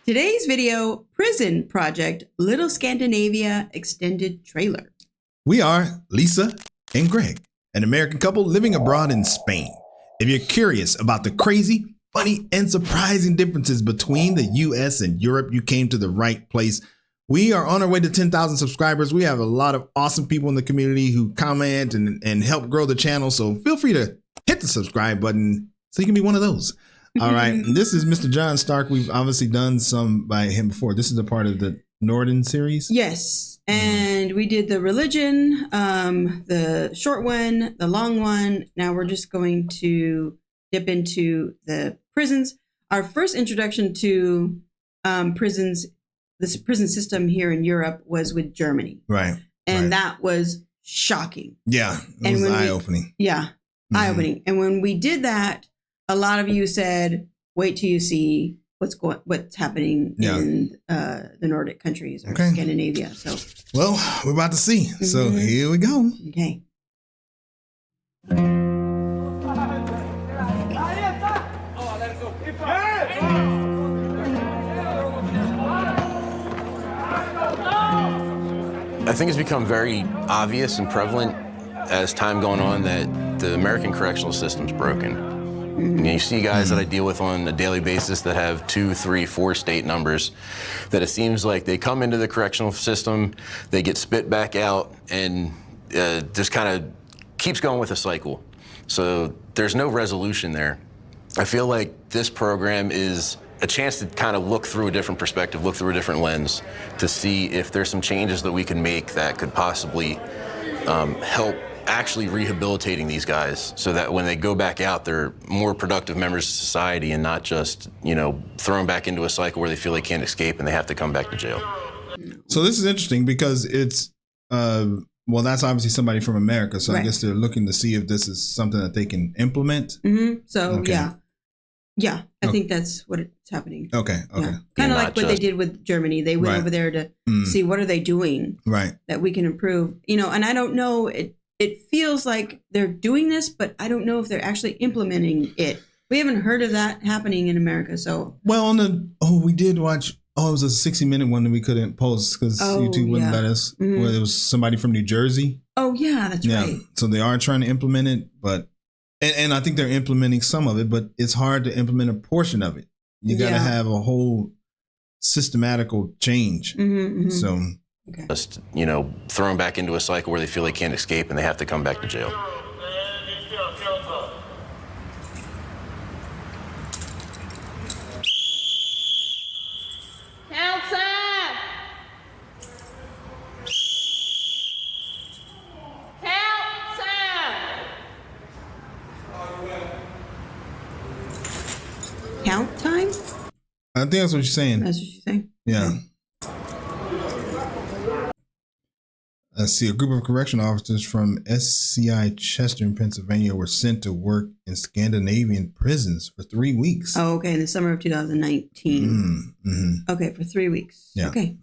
Today's video, Prison Project, Little Scandinavia Extended Trailer. We are Lisa and Greg, an American couple living abroad in Spain. If you're curious about the crazy, funny, and surprising differences between the US and Europe, you came to the right place. We are on our way to 10,000 subscribers. We have a lot of awesome people in the community who comment and help grow the channel. So feel free to hit the subscribe button so you can be one of those. All right. This is Mr. John Stark. We've obviously done some by him before. This is a part of the Norden series. Yes. And we did the religion, the short one, the long one. Now we're just going to dip into the prisons. Our first introduction to prisons, this prison system here in Europe, was with Germany. Right. And that was shocking. Yeah. It was eye-opening. Eye-opening. And when we did that, a lot of you said, wait till you see what's happening in the Nordic countries or Scandinavia. So, well, we're about to see. So here we go. Okay. I think it's become very obvious and prevalent as time going on that the American correctional system's broken. You see guys that I deal with on a daily basis that have 2, 3, 4 state numbers, that it seems like they come into the correctional system, they get spit back out, and just kind of keeps going with a cycle. So there's no resolution there. I feel like this program is a chance to kind of look through a different perspective, look through a different lens, to see if there's some changes that we can make that could possibly help actually rehabilitating these guys so that when they go back out, they're more productive members of society and not just, thrown back into a cycle where they feel they can't escape and they have to come back to jail. So this is interesting because it's, well, that's obviously somebody from America. So I guess they're looking to see if this is something that they can implement. So, yeah, I think that's what it's happening. Okay. Yeah. Kind of like what they did with Germany. They went over there to see what are they doing that we can improve. And I don't know, it feels like they're doing this, but I don't know if they're actually implementing it. We haven't heard of that happening in America. So, well, we did watch. It was a 60-minute one that we couldn't post because YouTube wouldn't let us. Where there was somebody from New Jersey. Oh yeah, that's right. So they are trying to implement it, but and I think they're implementing some of it, but it's hard to implement a portion of it. You got to have a whole systematical change. So. Just, thrown back into a cycle where they feel they can't escape and they have to come back to jail. Count time? I think that's what you're saying. That's what you're saying? Yeah. Let's see. A group of correctional officers from SCI Chester in Pennsylvania were sent to work in Scandinavian prisons for 3 weeks. Oh, okay. In the summer of 2019. Okay, for 3 weeks. Yeah. Okay.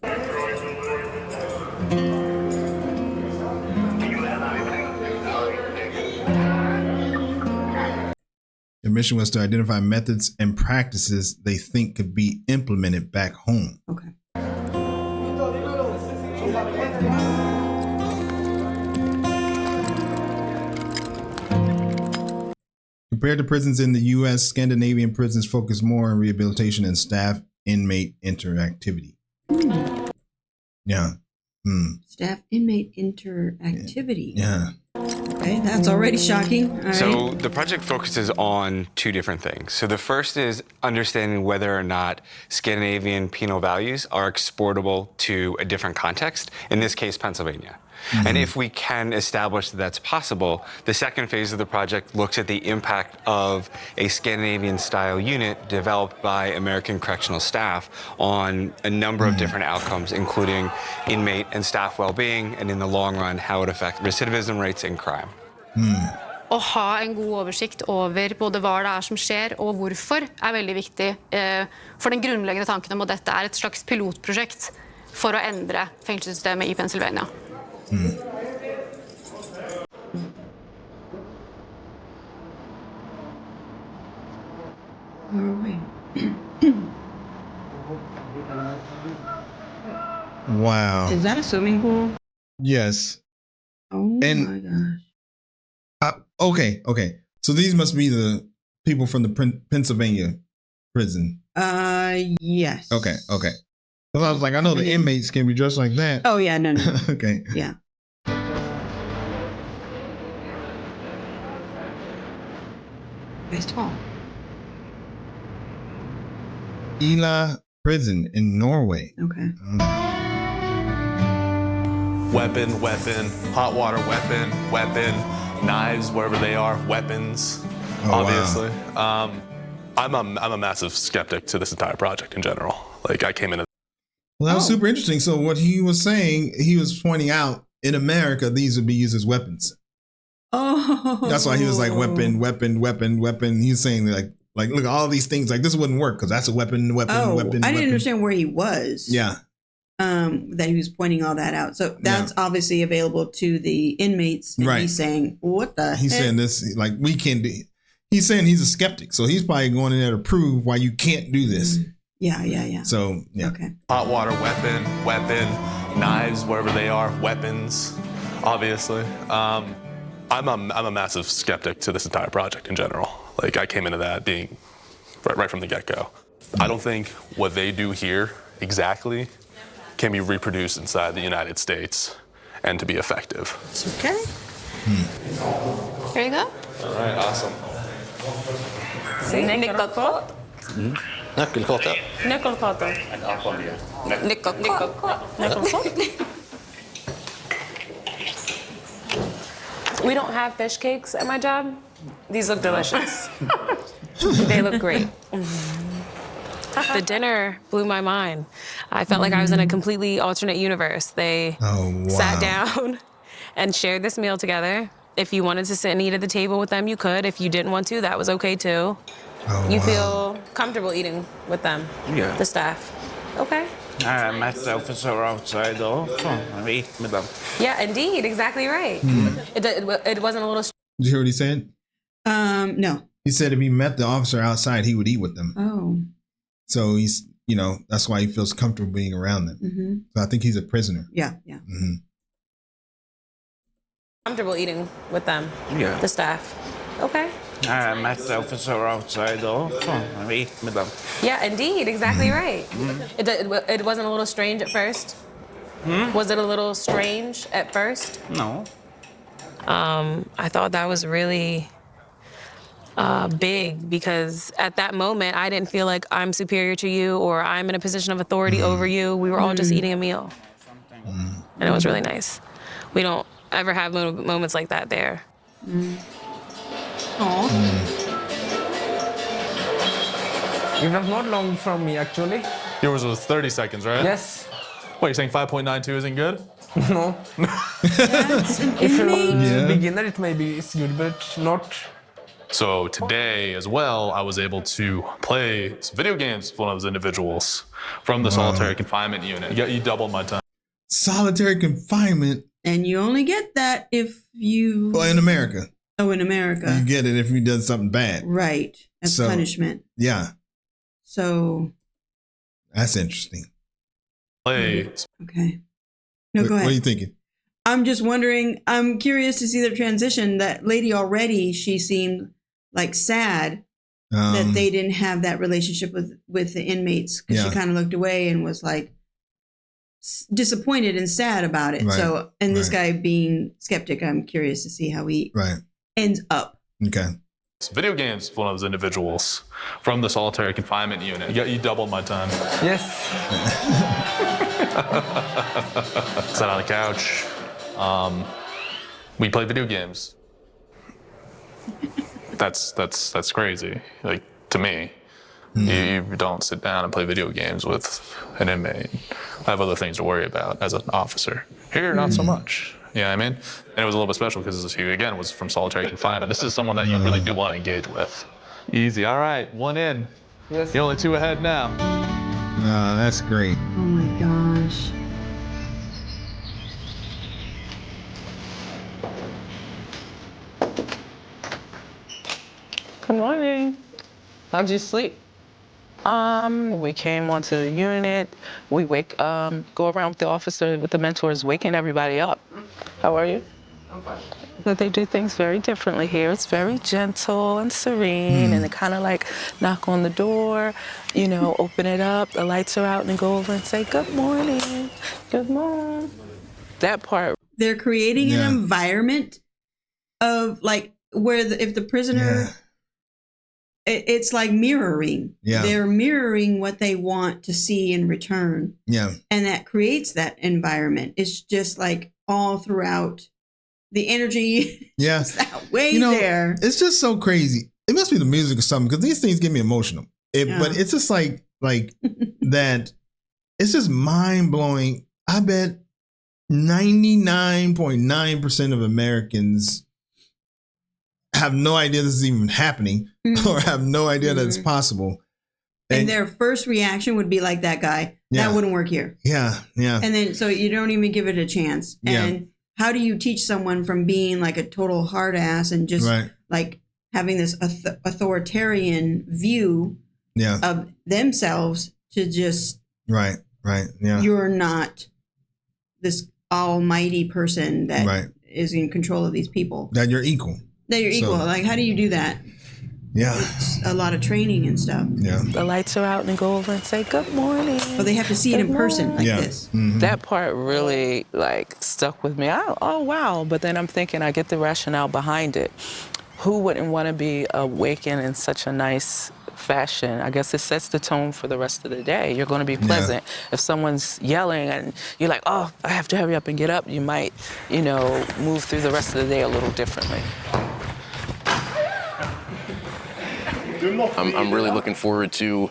Their mission was to identify methods and practices they think could be implemented back home. Okay. Compared to prisons in the U.S., Scandinavian prisons focus more on rehabilitation and staff-inmate interactivity. Yeah. Staff-inmate interactivity. Yeah. Okay, that's already shocking. All right. So the project focuses on 2 different things. So the first is understanding whether or not Scandinavian penal values are exportable to a different context, in this case, Pennsylvania. And if we can establish that that's possible, the second phase of the project looks at the impact of a Scandinavian-style unit developed by American correctional staff on a number of different outcomes, including inmate and staff well-being, and in the long run, how it affects recidivism rates and crime. Å ha en god oversikt over både hva det som skjer og hvorfor veldig viktig for den grunnleggende tanken om at dette et slags pilotprosjekt for å endre fengselssystemet I Pennsylvania. Norway. Wow. Is that a swimming pool? Yes. Oh And- my gosh. Okay. So these must be the people from the Pennsylvania prison. Yes. Okay. Because I was like, I know the inmates can be dressed like that. Oh yeah, no. Okay. Yeah. It's tall. Eli Prison in Norway. Okay. Weapon, hot water weapon, knives wherever they are, weapons, obviously. Wow. I'm a massive skeptic to this entire project in general. Like I came into. Well, that was super interesting. So what he was saying, he was pointing out in America, these would be used as weapons. Oh. That's why he was like weapon. He's saying like look at all these things. Like this wouldn't work because that's a weapon. I didn't understand where he was. Yeah. That he was pointing all that out. So that's obviously available to the inmates. And Right. He's saying, what the He's heck? saying this, like we can do. He's saying he's a skeptic. So he's probably going in there to prove why you can't do this. Yeah. So, yeah. Okay. Hot water weapon, knives wherever they are, weapons, obviously. I'm a massive skeptic to this entire project in general. Like I came into that being right from the get-go. I don't think what they do here exactly can be reproduced inside the United States and to be effective. It's okay. Here you go. All right, awesome. Nyckelkort. Nyckelkort, ja. Nyckelkortet. Nyckelkort. We don't have fish cakes at my job. These look delicious. They look great. The dinner blew my mind. I felt like I was in a completely alternate universe. They sat down and shared this meal together. If you wanted to sit and eat at the table with them, you could. If you didn't want to, that was okay too. You feel comfortable eating with them, the staff. Okay. I met the officer outside also. I eat with them. Yeah, indeed, exactly right. It wasn't a little. Did you hear what he said? No. He said if he met the officer outside, he would eat with them. Oh. So he's, that's why he feels comfortable being around them. Mm-hmm. So I think he's a prisoner. Yeah. Mm-hmm. Comfortable eating with them, the staff. Okay. I met the officer outside also. I eat with them. Yeah, indeed, exactly right. It wasn't a little strange at first? Was it a little strange at first? No. I thought that was really big because at that moment, I didn't feel like I'm superior to you or I'm in a position of authority over you. We were all just eating a meal. And it was really nice. We don't ever have moments like that there. Aw. It was not long from me, actually. Yours was 30 seconds, right? Yes. What, you're saying 5.92 isn't good? No. That's an If you're inmate. a beginner, it maybe is good, but not. So today as well, I was able to play some video games with one of those individuals from the solitary confinement unit. You doubled my time. Solitary confinement. And you only get that if you... Well, in America. Oh, in America. You get it if you did something bad. Right. As So- punishment. Yeah. So, That's interesting. Play. okay. No, go What ahead. are you thinking? I'm just wondering, I'm curious to see the transition. That lady already, she seemed like sad that they didn't have that relationship with the inmates because Yeah. she kind of looked away and was like disappointed and sad about it. Right. So, and this guy being skeptic, I'm curious to see how he Right. ends up. Okay. Some video games with one of those individuals from the solitary confinement unit. You doubled my time. Yes. Sat on the couch. We played video games. That's crazy. Like to me, you don't sit down and play video games with an inmate. I have other things to worry about as an officer. Here, not so much. You know what I mean? And it was a little bit special because he again was from solitary confinement. This is someone that you really do want to engage with. Easy. All right, one in. Yes. You're only two ahead now. Oh, that's great. Oh my gosh. Good morning. How'd you sleep? We came onto the unit. We go around with the officer, with the mentors, waking everybody up. How are you? I'm fine. But they do things very differently here. It's very gentle and serene, and they kind of like knock on the door, you know, open it up, the lights are out, and go over and say, good morning, good morning. That part. They're creating an environment of like where if the prisoner, it's like mirroring. Yeah. They're mirroring what they want to see in return. Yeah. And that creates that environment. It's just like all throughout the energy. Yeah. Is that way there. It's just so crazy. It must be the music or something, because these things get me emotional. But it's just like that. It's just mind blowing. I bet 99.9% of Americans have no idea this is even happening, or have no idea that it's possible. And their first reaction would be like that guy. Yeah. That wouldn't work here. Yeah, yeah. And then so you don't even give it a chance. And how do you teach someone from being like a total hard ass and just like having this authoritarian view of themselves to just you're not this almighty person that is in control of these people. That you're equal. That you're equal. Like, how do you do that? Yeah. It's a lot of training and stuff. Yeah. The lights are out and go over and say, good morning. But they have to see it in person like this. Mm-hmm. That part really like stuck with me. Oh, wow. But then I'm thinking, I get the rationale behind it. Who wouldn't want to be awakened in such a nice fashion? I guess it sets the tone for the rest of the day. You're going to be pleasant. If someone's yelling and you're like, oh, I have to hurry up and get up, you might, you know, move through the rest of the day a little differently. I'm really looking forward to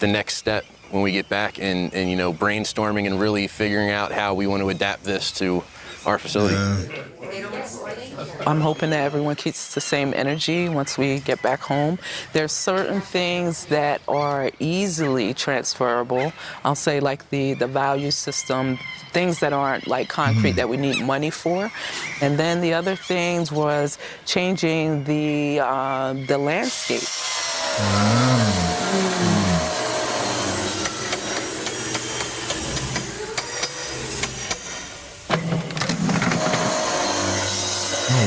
the next step when we get back and you know, brainstorming and really figuring out how we want to adapt this to our facility. I'm hoping that everyone keeps the same energy once we get back home. There's certain things that are easily transferable. I'll say like the value system, things that aren't like concrete that we need money for. And then the other things was changing the landscape.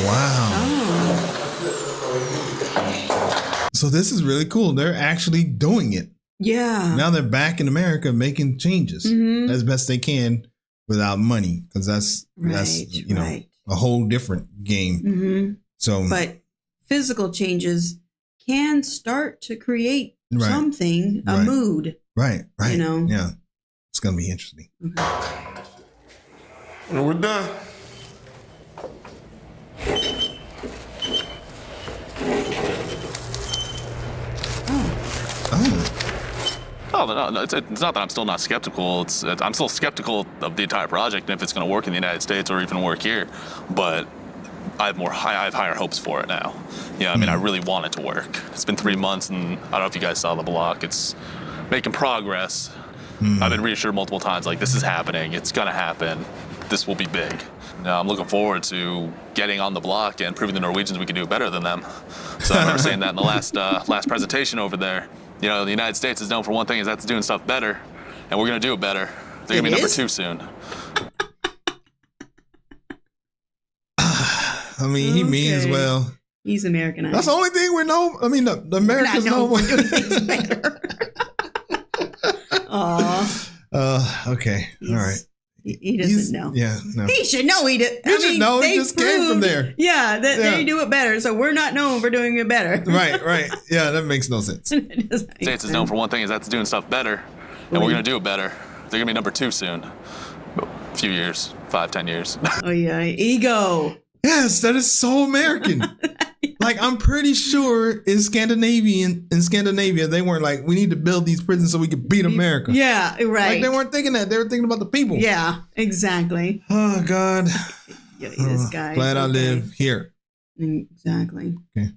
Wow. So this is really cool. They're actually doing it. Yeah. Now they're back in America making changes as best they can without money, because that's you know a whole different game. So, but physical changes can start to create something, a mood. Right. You know. Yeah. It's gonna be interesting. We're done. Oh, no, it's not that I'm still not skeptical. I'm still skeptical of the entire project and if it's going to work in the United States or even work here. But I have higher hopes for it now. Yeah, I mean, I really want it to work. It's been 3 months, and I don't know if you guys saw the block. It's making progress. I've been reassured multiple times, like, this is happening. It's going to happen. This will be big. Now, I'm looking forward to getting on the block and proving the Norwegians we can do better than them. So I remember saying that in the last presentation over there. You know, the United States is known for one thing, is that's doing stuff better, and we're going to do it better. They're going to be number 2 soon. I mean, he means well. He's Americanized. That's the only thing we know. I mean, the Americans know we're doing things better. Aw. Okay. All right. He doesn't know. Yeah, no. He should know. He should know. He just came from there. Yeah, they do it better. So we're not known for doing it better. Right. Yeah, that makes no sense. States is known for one thing, is that's doing stuff better, and we're going to do it better. They're going to be number 2 soon. A few years, 5, 10 years. Oh, yeah. Ego. Yes, that is so American. Like, I'm pretty sure in Scandinavia, they weren't like, we need to build these prisons so we can beat America. Yeah, right. Like, they weren't thinking that. They were thinking about the people. Yeah, exactly. Oh, God. This guy. Glad I live here. Exactly. Okay.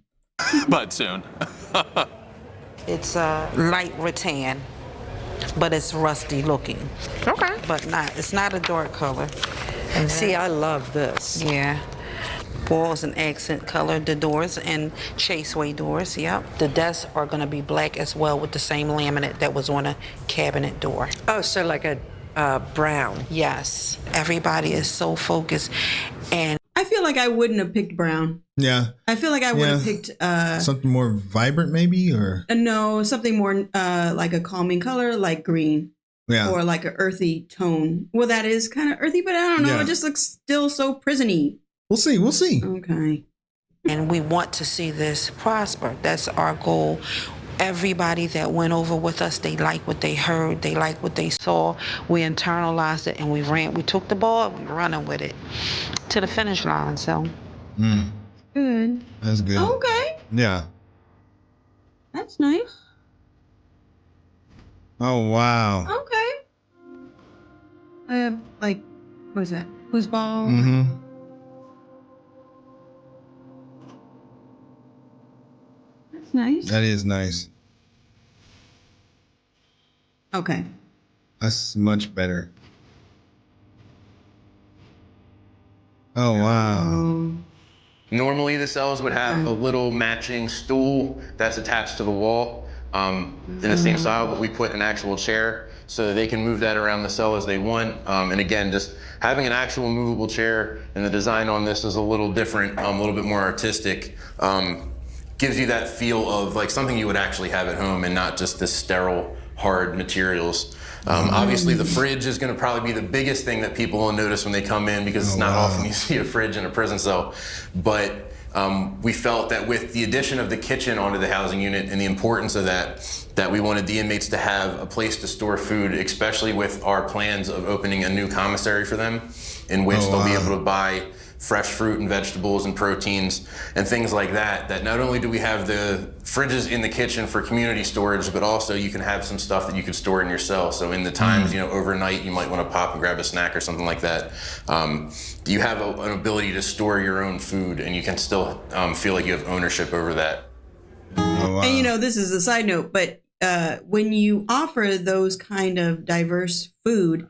But soon. It's light rattan, but it's rusty looking. Okay. But it's not a dark color. And see, I love this. Yeah. walls and accent color, the doors and chaseway doors, yep. The desks are gonna be black as well with the same laminate that was on a cabinet door. Oh, so like a brown. Yes, everybody is so focused. And I feel like I wouldn't have picked brown. Yeah. I feel like I would have picked something more vibrant, maybe, or no, something more like a calming color, like green. Yeah. Or like an earthy tone. Well, that is kind of earthy, but I don't know. Yeah. It just looks still so prison-y. We'll see. We'll see. Okay. And we want to see this prosper. That's our goal. Everybody that went over with us, they like what they heard, they like what they saw. We internalized it and we ran. We took the ball, we're running with it to the finish line. So good. That's good. Okay. Yeah. That's nice. Oh wow. Okay. Like, what is that? Foosball? Mm-hmm. That's nice. That is nice. Okay. That's much better. Oh wow. Normally the cells would have a little matching stool that's attached to the wall in the same style, but we put an actual chair so that they can move that around the cell as they want. And again, just having an actual movable chair, and the design on this is a little different, a little bit more artistic, gives you that feel of like something you would actually have at home and not just this sterile, hard materials. Obviously the fridge is gonna probably be the biggest thing that people will notice when they come in, because it's not often you see a fridge in a prison cell. But we felt that with the addition of the kitchen onto the housing unit and the importance of that we wanted the inmates to have a place to store food, especially with our plans of opening a new commissary for them, in which they'll be able to buy fresh fruit and vegetables and proteins and things like that. That not only do we have the fridges in the kitchen for community storage, but also you can have some stuff that you could store in your cell. So in the times, overnight, you might want to pop and grab a snack or something like that. You have an ability to store your own food, and you can still feel like you have ownership over that. Oh, wow. And this is a side note, but when you offer those kind of diverse food,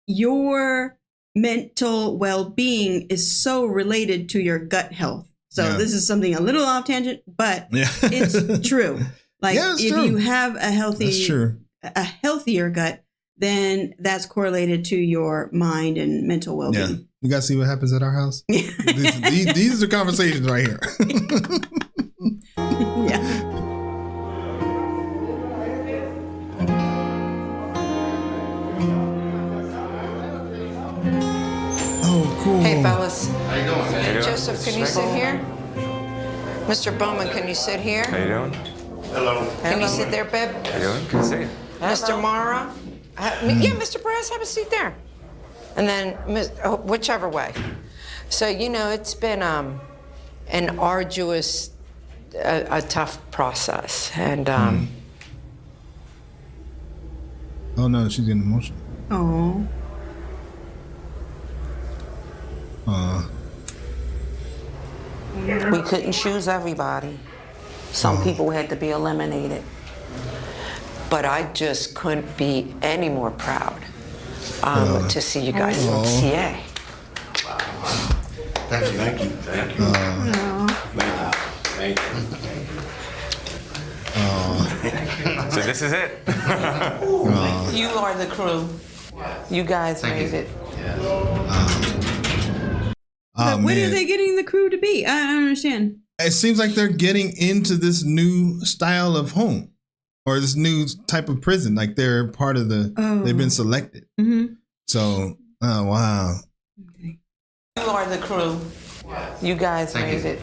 your mental well-being is so related to your gut health. So this is something a little off tangent, but it's true. Like if you have a healthier gut, then that's correlated to your mind and mental well-being. Yeah. You guys see what happens at our house? these are conversations right here. Yeah. Cool. Hey, fellas. How you doing? Joseph, can you sit here? Mr. Bowman, can you sit here? How you doing? Hello. Can you sit there, babe? How you doing? Good to see you. Mr. Mara? Yeah, Mr. Brass, have a seat there. And then, whichever way. So, it's been an arduous, a tough process. And, Oh, no, she's getting emotional. Oh. we couldn't choose everybody. Some people had to be eliminated. but I just couldn't be any more proud to see you guys in TA. Thank you. Thank you. Thank you. Thank you. So this is it. You are the crew. You guys made it. But when are they getting the crew to be? I don't understand. It seems like they're getting into this new style of home or this new type of prison. Like they're part of the, they've been selected. Mm-hmm. So, oh, wow. You are the crew. You guys made it.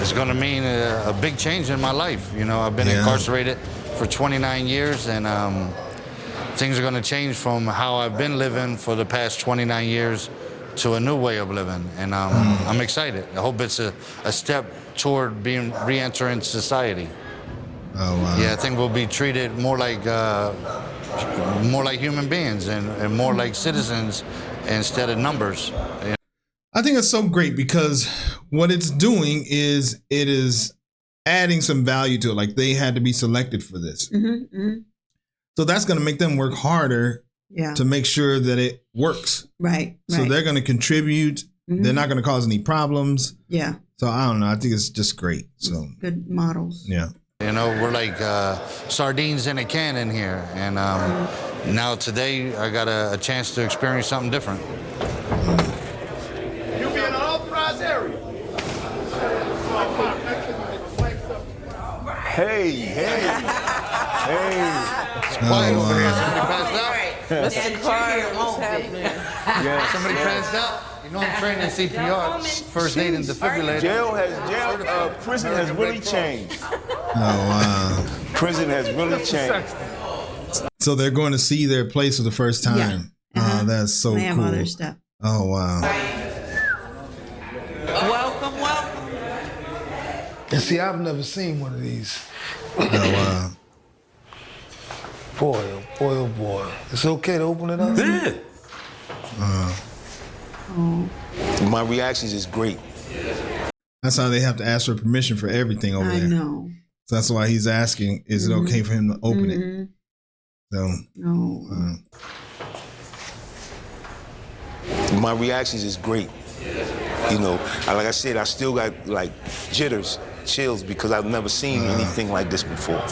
It's going to mean a big change in my life. You know, I've been incarcerated for 29 years, and things are going to change from how I've been living for the past 29 years to a new way of living. And I'm excited. I hope it's a step toward being re-entering society. Oh, wow. Yeah, I think we'll be treated more like human beings and more like citizens instead of numbers. I think it's so great because what it's doing is it is adding some value to it. Like they had to be selected for this. Mm-hmm, mm-hmm. So that's going to make them work harder to make sure that it works. Right. So they're going to contribute. Mm-hmm. They're not going to cause any problems. Yeah. So I don't know. I think it's just great. So good models. Yeah. You know, we're like sardines in a can in here. And now today I got a chance to experience something different. You'll be in an authorized area. Hey, hey, hey. It's quiet over here. Somebody passed out? Mr. Carter, what's happening? Yeah. Somebody passed out? You know I'm trained in CPR, first aid and defibrillator. Prison has really changed. Oh, wow. Prison has really changed. So they're going to see their place for the first time. Yeah. Oh, that's so they have cool. Other stuff. Oh, wow. Welcome, welcome. And see, I've never seen one of these. Oh, wow. Boy, oh boy, oh boy. It's okay to open it up? Yeah. My reactions is great. That's how they have to ask for permission for everything over there. I know. So that's why he's asking, is it okay for him to open it? So, no. My reactions is great. You know, like I said, I still got like jitters, chills, because I've never seen anything like this before.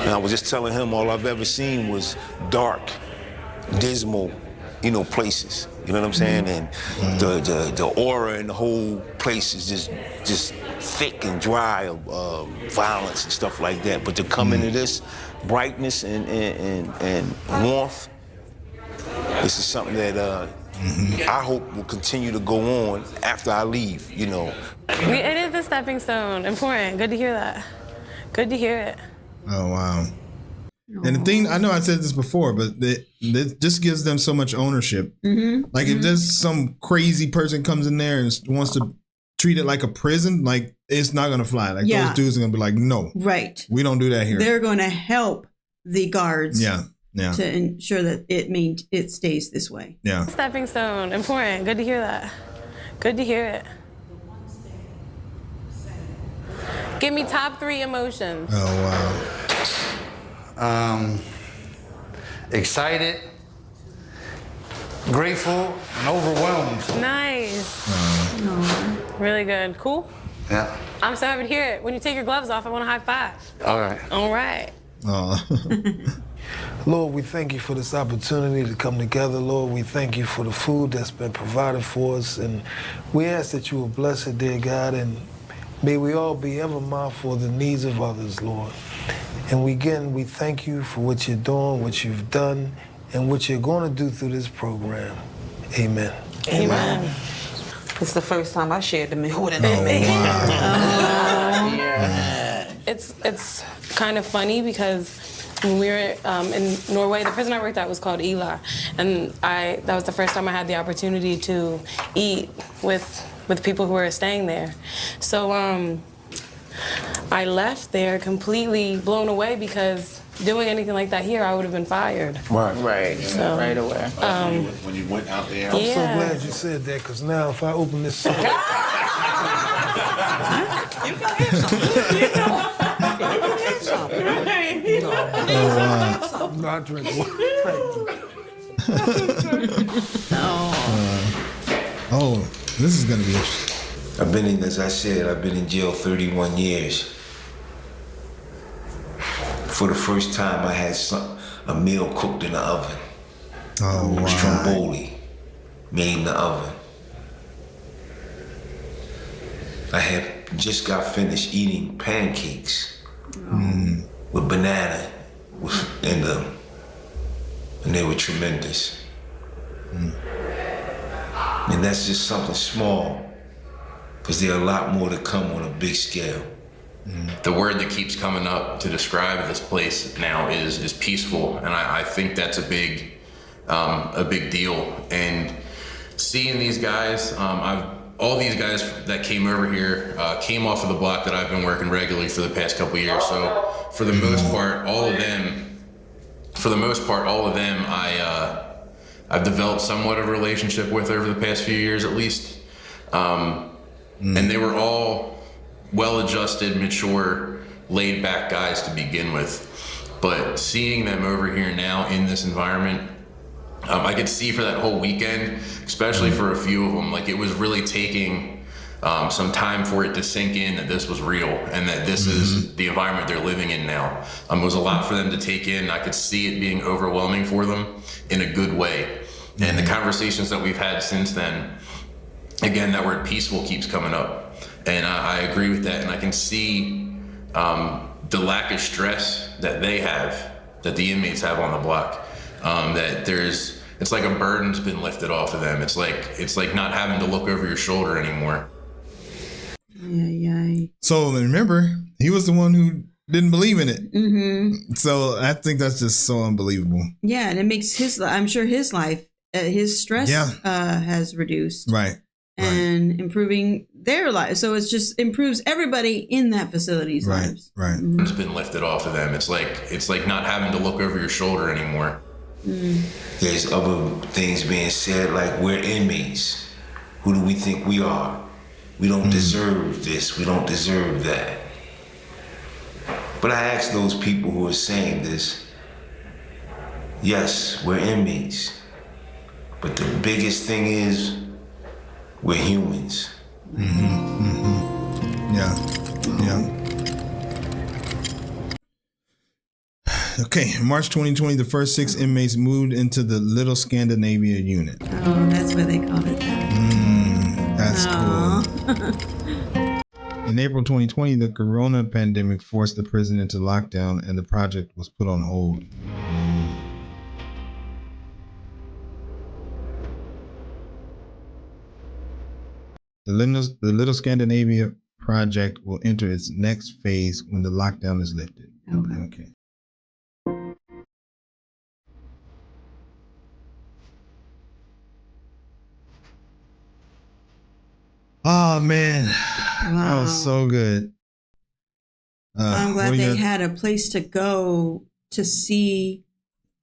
And I was just telling him all I've ever seen was dark, dismal, you know, places. You know what I'm saying? And the aura in the whole place is just thick and dry of violence and stuff like that. But to come into this brightness and warmth, this is something that I hope will continue to go on after I leave, you know. It is a stepping stone. Important. Good to hear that. Good to hear it. Oh, wow. And the thing, I know I said this before, but it just gives them so much ownership. Like if there's some crazy person comes in there and wants to treat it like a prison, like it's not going to fly. Like those dudes are going to be like, no. Right. We don't do that here. They're going to help the guards. Yeah. To ensure that it stays this way. Yeah. Stepping stone. Important. Good to hear that. Good to hear it. Give me top 3 emotions. Oh, wow. Excited, grateful, and overwhelmed. Nice. Really good. Cool? Yeah. I'm so happy to hear it. When you take your gloves off, I want a high five. All right. All right. Lord, we thank you for this opportunity to come together. Lord, we thank you for the food that's been provided for us. And we ask that you will bless it, dear God, and may we all be ever mindful of the needs of others, Lord. And we thank you for what you're doing, what you've done, and what you're going to do through this program. Amen. Amen. It's the first time I shared the meal with an It's kind of funny because when we were in Norway, the prison I worked at was called Ila, and that was the first time I had the opportunity to eat with people who were staying there. So I left there completely blown away because doing anything like that here, I would have been fired. Right. So, Right away. When you went out there. I'm so glad you said that, because now if I open this up... You can have some. I'm not drinking. Oh, this is going to be interesting. As I said, I've been in jail 31 years. For the first time, I had a meal cooked in the oven. Oh, wow. Stromboli, made in the oven. I had just got finished eating pancakes with banana in them, and they were tremendous. And that's just something small, because there are a lot more to come on a big scale. The word that keeps coming up to describe this place now is peaceful, and I think that's a big deal. And seeing these guys, all these guys that came over here came off of the block that I've been working regularly for the past couple of years. So for the most part, all of them, I've developed somewhat of a relationship with over the past few years, at least. And they were all well-adjusted, mature, laid-back guys to begin with. But seeing them over here now in this environment, I could see for that whole weekend, especially for a few of them, like it was really taking some time for it to sink in that this was real and that this is the environment they're living in now. It was a lot for them to take in. I could see it being overwhelming for them in a good way. And the conversations that we've had since then, again, that word peaceful keeps coming up. And I agree with that. And I can see the lack of stress that they have, that the inmates have on the block. That it's like a burden's been lifted off of them. It's like not having to look over your shoulder anymore. So remember, he was the one who didn't believe in it. So I think that's just so unbelievable. Yeah, and it makes I'm sure his life, his stress has reduced. Right. And improving their lives. So it just improves everybody in that facility's lives. Right. It's been lifted off of them. It's like not having to look over your shoulder anymore. There's other things being said like we're inmates. Who do we think we are? We don't deserve this. We don't deserve that. But I ask those people who are saying this, yes, we're inmates. But the biggest thing is we're humans. Yeah. Okay, in March 2020, the first 6 inmates moved into the Little Scandinavia unit. Oh, that's why they called it that. That's cool. In April 2020, the corona pandemic forced the prison into lockdown and the project was put on hold. The Little Scandinavia project will enter its next phase when the lockdown is lifted. Okay. Oh man, that was so good. I'm glad they had a place to go to see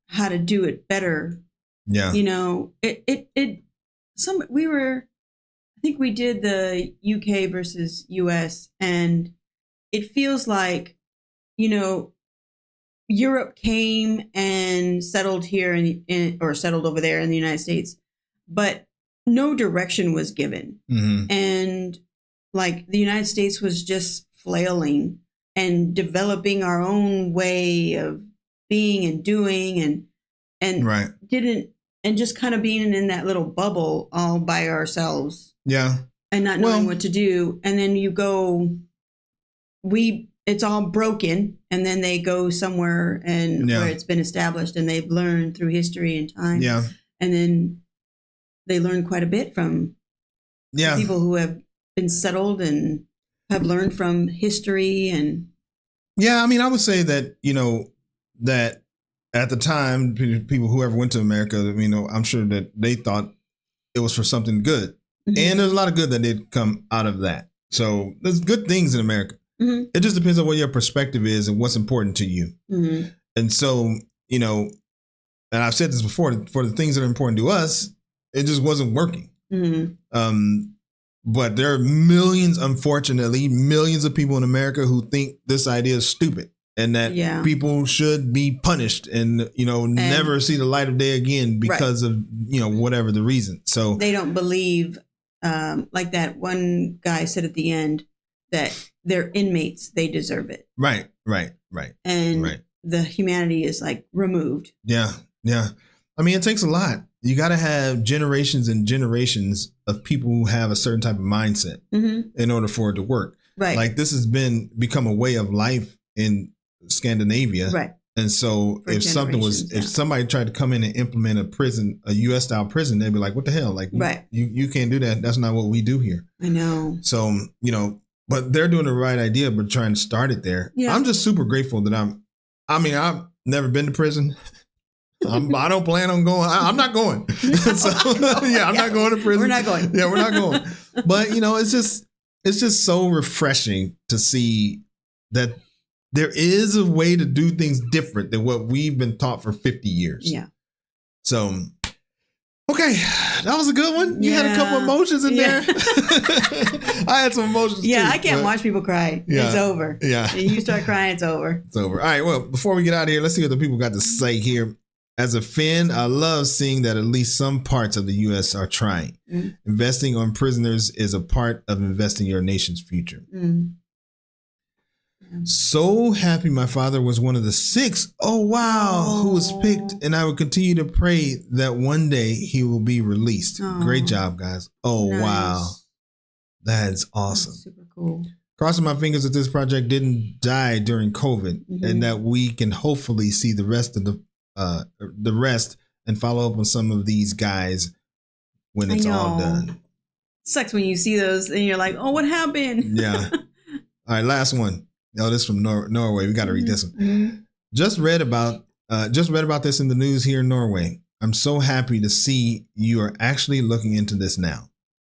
how to do it better. Yeah. You know, I think we did the UK versus US, and it feels like, you know, Europe came and settled here or settled over there in the United States, but no direction was given. And like the United States was just flailing and developing our own way of being and doing and just kind of being in that little bubble all by ourselves. Yeah. And not knowing what to do. And then you go, it's all broken. And then they go somewhere where it's been established and they've learned through history and time. Yeah. And then they learn quite a bit from people who have been settled and have learned from history. And yeah, I mean, I would say that, you know, that at the time, people whoever went to America, you know, I'm sure that they thought it was for something good. And there's a lot of good that did come out of that. So there's good things in America. It just depends on what your perspective is and what's important to you. And so, you know, and I've said this before, for the things that are important to us, it just wasn't working. But there are unfortunately, millions of people in America who think this idea is stupid and that people should be punished and, you know, never see the light of day again because of, you know, whatever the reason. So they don't believe, like that one guy said at the end, that they're inmates, they deserve it. Right. And the humanity is like removed. Yeah. I mean, it takes a lot. You got to have generations and generations of people who have a certain type of mindset in order for it to work. Right. Like this has become a way of life in Scandinavia. Right. And so if somebody tried to come in and implement a US style prison, they'd be like, what the hell? Like, you can't do that. That's not what we do here. I know. So, you know, but they're doing the right idea, but trying to start it there. Yeah. I'm just super grateful that I've never been to prison. I don't plan on going. I'm not going. So I'm not going to prison. We're not going. Yeah, we're not going. But you know, it's just so refreshing to see that there is a way to do things different than what we've been taught for 50 years. Yeah. So, okay, that was a good one. You had a couple emotions in there. I had some emotions too. I can't watch people cry. Yeah. It's over. Yeah. You start crying, it's over. It's over. All right, well, before we get out of here, let's see what the people got to say here. As a fan, I love seeing that at least some parts of the U.S. are trying. Investing on prisoners is a part of investing your nation's future. So happy my father was one of the 6, who was picked, and I would continue to pray that one day he will be released. Great job, guys. Nice. Wow. That's awesome. That's super cool. Crossing my fingers that this project didn't die during COVID and that we can hopefully see the rest of the rest and follow up on some of these guys when it's all done. Sucks when you see those and you're like, oh, what happened? Yeah. All right, last one. This is from Norway. We got to read this one. Just read about this in the news here in Norway. I'm so happy to see you are actually looking into this now.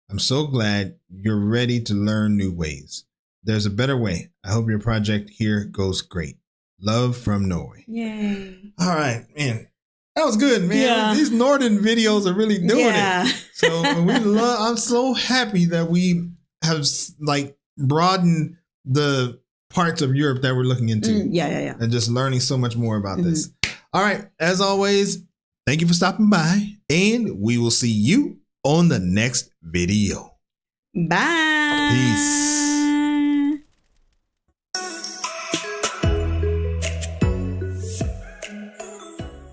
I'm so glad you're ready to learn new ways. There's a better way. I hope your project here goes great. Love from Norway. Yay. All right, man. That was good, man. Yeah. These Northern videos are really doing it. So I'm so happy that we have like broadened the parts of Europe that we're looking into. Yeah. And just learning so much more about this. All right. As always, thank you for stopping by, and we will see you on the next video. Bye. Peace.